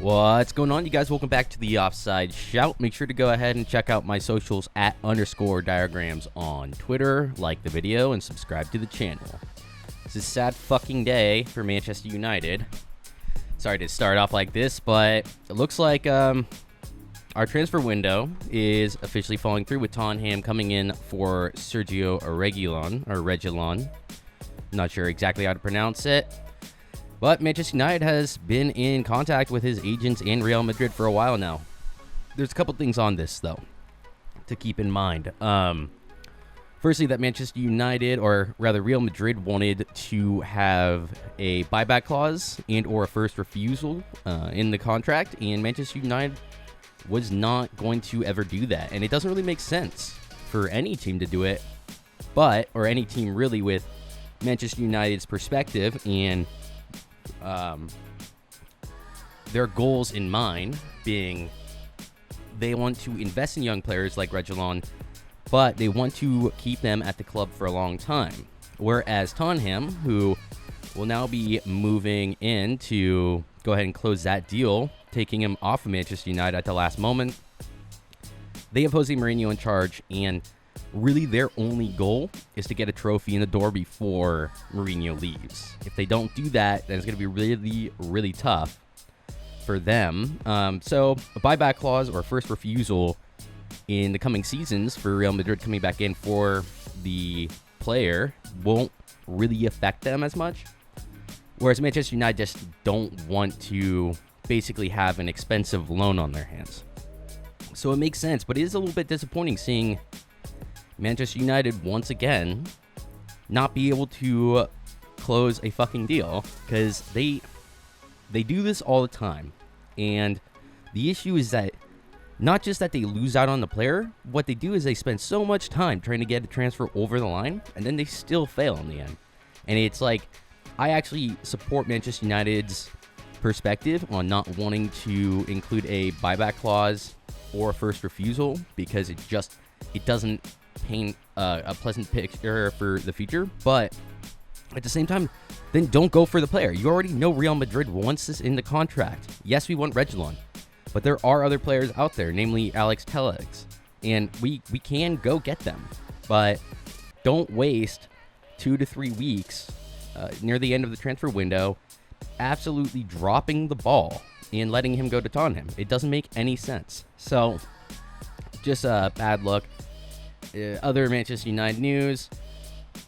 What's going on, you guys? Welcome back to the Offside Shout. Make sure to go ahead and check out my socials at _diagrams on Twitter, like the video, and subscribe to the channel. It's a sad fucking day for Manchester United. Sorry to start off like this, but it looks like our transfer window is officially falling through with Tottenham coming in for Sergio Reguilon. Not sure exactly how to pronounce it. But Manchester United has been in contact with his agents in Real Madrid for a while now. There's a couple things on this, though, to keep in mind. Firstly, that Manchester United, or rather Real Madrid, wanted to have a buyback clause and or a first refusal in the contract, and Manchester United was not going to ever do that. And it doesn't really make sense for any team to do it, or any team really with Manchester United's perspective and their goals in mind, being they want to invest in young players like Reguilon, but they want to keep them at the club for a long time. Whereas Tottenham, who will now be moving in to go ahead and close that deal, taking him off of Manchester United at the last moment, they have Jose Mourinho in charge, and really their only goal is to get a trophy in the door before Mourinho leaves. If they don't do that, then it's going to be really, really tough for them. So a buyback clause or first refusal in the coming seasons for Real Madrid coming back in for the player won't really affect them as much. Whereas Manchester United just don't want to basically have an expensive loan on their hands. So it makes sense, but it is a little bit disappointing seeing Manchester United once again not be able to close a fucking deal, because they do this all the time. And the issue is that not just that they lose out on the player, what they do is they spend so much time trying to get a transfer over the line, and then they still fail in the end. And it's like, I actually support Manchester United's perspective on not wanting to include a buyback clause or a first refusal, because it doesn't paint a pleasant picture for the future. But at the same time, then don't go for the player. You already know Real Madrid wants this in the contract. Yes, we want Reguilon, but there are other players out there, namely Alex Telles, and we can go get them. But don't waste 2 to 3 weeks near the end of the transfer window absolutely dropping the ball and letting him go to Tottenham. It doesn't make any sense. So just bad luck. Other Manchester United news,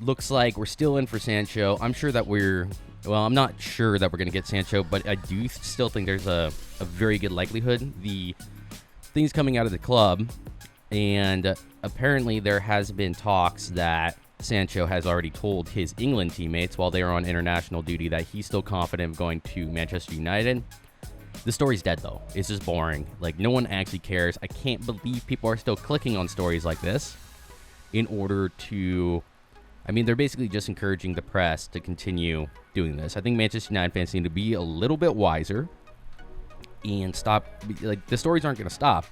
looks like we're still in for Sancho. I'm not sure that we're going to get Sancho, but I do still think there's a very good likelihood. The things coming out of the club, and apparently there has been talks that Sancho has already told his England teammates while they are on international duty that he's still confident of going to Manchester United. The story's dead, though. It's just boring. Like, no one actually cares. I can't believe people are still clicking on stories like this in order to... I mean, they're basically just encouraging the press to continue doing this. I think Manchester United fans need to be a little bit wiser and stop... Like, the stories aren't going to stop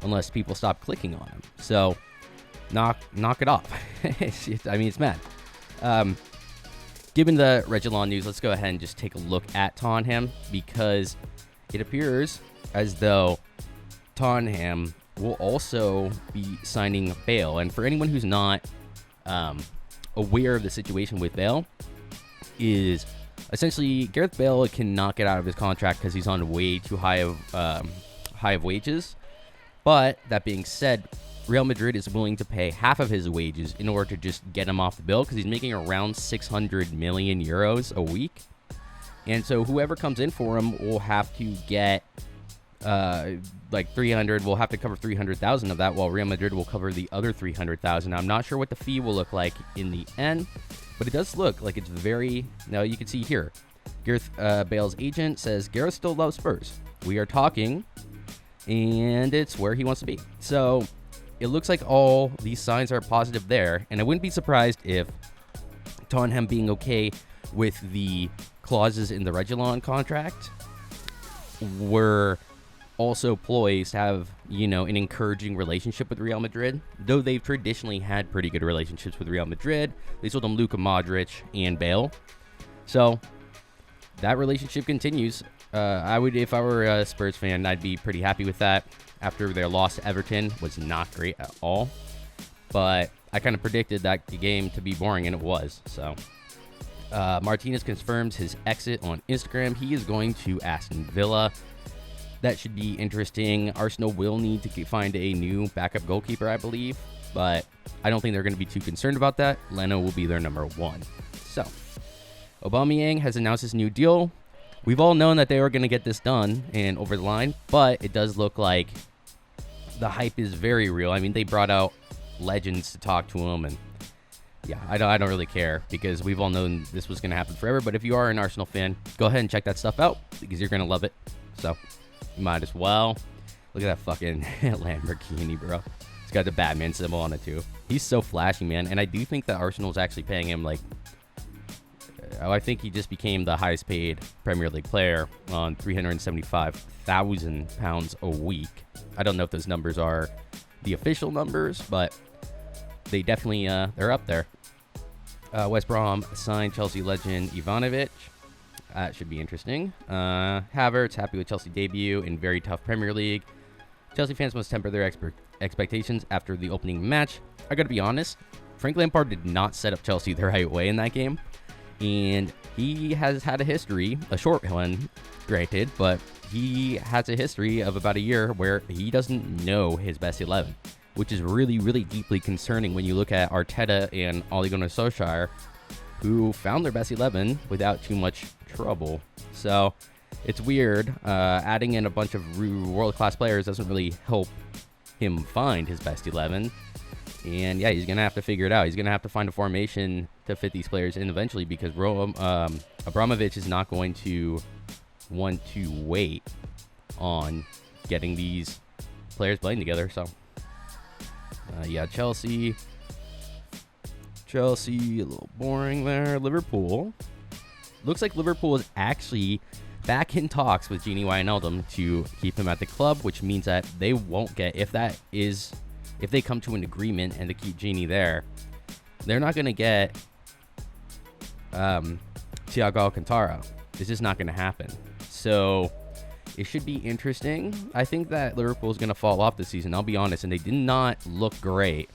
unless people stop clicking on them. So, knock it off. It's mad. Given the Reguilon news, let's go ahead and just take a look at Tottenham, because it appears as though Tottenham will also be signing Bale. And for anyone who's not aware of the situation with Bale, is essentially Gareth Bale cannot get out of his contract because he's on way too high of wages. But that being said, Real Madrid is willing to pay half of his wages in order to just get him off the bill, because he's making around 600 million euros a week. And so whoever comes in for him will have to get 300. We'll have to cover 300,000 of that, while Real Madrid will cover the other 300,000. I'm not sure what the fee will look like in the end, but it does look like it's very... Now you can see here, Gareth Bale's agent says Gareth still loves Spurs. We are talking, and it's where he wants to be. So it looks like all these signs are positive there, and I wouldn't be surprised if Tottenham being okay with the clauses in the Reguilon contract were also poised to have, an encouraging relationship with Real Madrid, though they've traditionally had pretty good relationships with Real Madrid. They sold them Luka Modric and Bale. So that relationship continues. I would, if I were a Spurs fan, I'd be pretty happy with that. After their loss to Everton was not great at all, but I kind of predicted that the game to be boring, and it was. So Martinez confirms his exit on Instagram. He is going to Aston Villa. That should be interesting. Arsenal will need to find a new backup goalkeeper, I believe, but I don't think they're going to be too concerned about that. Leno will be their number one. So Aubameyang has announced his new deal. We've all known that they were going to get this done and over the line, but it does look like the hype is very real. I mean, they brought out legends to talk to him, and yeah, I don't really care because we've all known this was going to happen forever. But if you are an Arsenal fan, go ahead and check that stuff out because you're going to love it. So you might as well. Look at that fucking Lamborghini, bro. It's got the Batman symbol on it too. He's so flashy, man. And I do think that Arsenal is actually paying him like, I think he just became the highest paid Premier League player on £375,000 a week. I don't know if those numbers are the official numbers, but they definitely they're up there. West Brom signed Chelsea legend Ivanovic. That should be interesting. Havertz happy with Chelsea debut in very tough Premier League. Chelsea fans must temper their expectations after the opening match. I got to be honest, Frank Lampard did not set up Chelsea the right way in that game. And he has had a history, a short one, granted, but he has a history of about a year where he doesn't know his best 11, which is really, really deeply concerning when you look at Arteta and Ole Gunnar Solskjaer, who found their best 11 without too much trouble. So it's weird. Adding in a bunch of world-class players doesn't really help him find his best 11. And yeah, he's going to have to figure it out. He's going to have to find a formation to fit these players in eventually because Abramovich is not going to want to wait on getting these players playing together. So yeah, Chelsea, a little boring there. Liverpool. Looks like Liverpool is actually back in talks with Gini Wijnaldum to keep him at the club, which means that they won't get, if they come to an agreement and to keep Gini there, they're not going to get Thiago Alcantara. It's just not going to happen. So it should be interesting. I think that Liverpool is going to fall off this season. I'll be honest, and they did not look great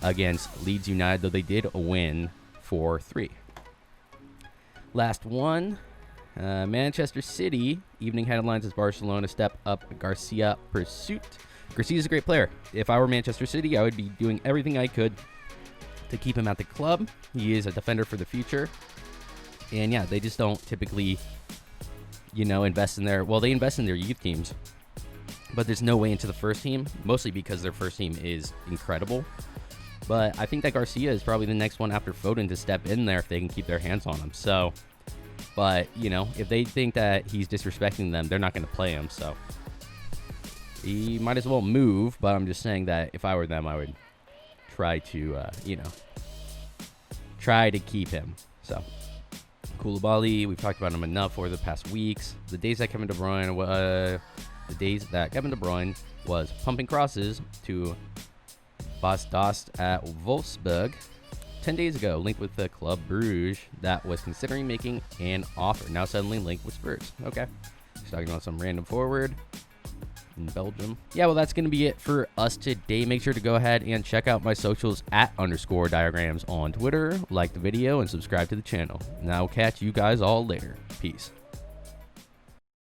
against Leeds United, though they did win 4-3. Last one, Manchester City. Evening headlines as Barcelona step up Garcia pursuit. Garcia's a great player. If I were Manchester City, I would be doing everything I could to keep him at the club. He is a defender for the future. And yeah, they just don't typically, invest in they invest in their youth teams. But there's no way into the first team, mostly because their first team is incredible. But I think that Garcia is probably the next one after Foden to step in there if they can keep their hands on him. So, but, if they think that he's disrespecting them, they're not going to play him. So he might as well move, but I'm just saying that if I were them, I would try to, try to keep him. So, Koulibaly, we've talked about him enough over the past weeks. The days that Kevin De Bruyne was pumping crosses to Bas Dost at Wolfsburg 10 days ago, linked with the Club Bruges that was considering making an offer. Now suddenly linked with Spurs. Okay. Just talking about some random forward in Belgium. Yeah, well, that's going to be it for us today. Make sure to go ahead and check out my socials at _diagrams on Twitter, like the video, and subscribe to the channel. And I'll catch you guys all later. Peace.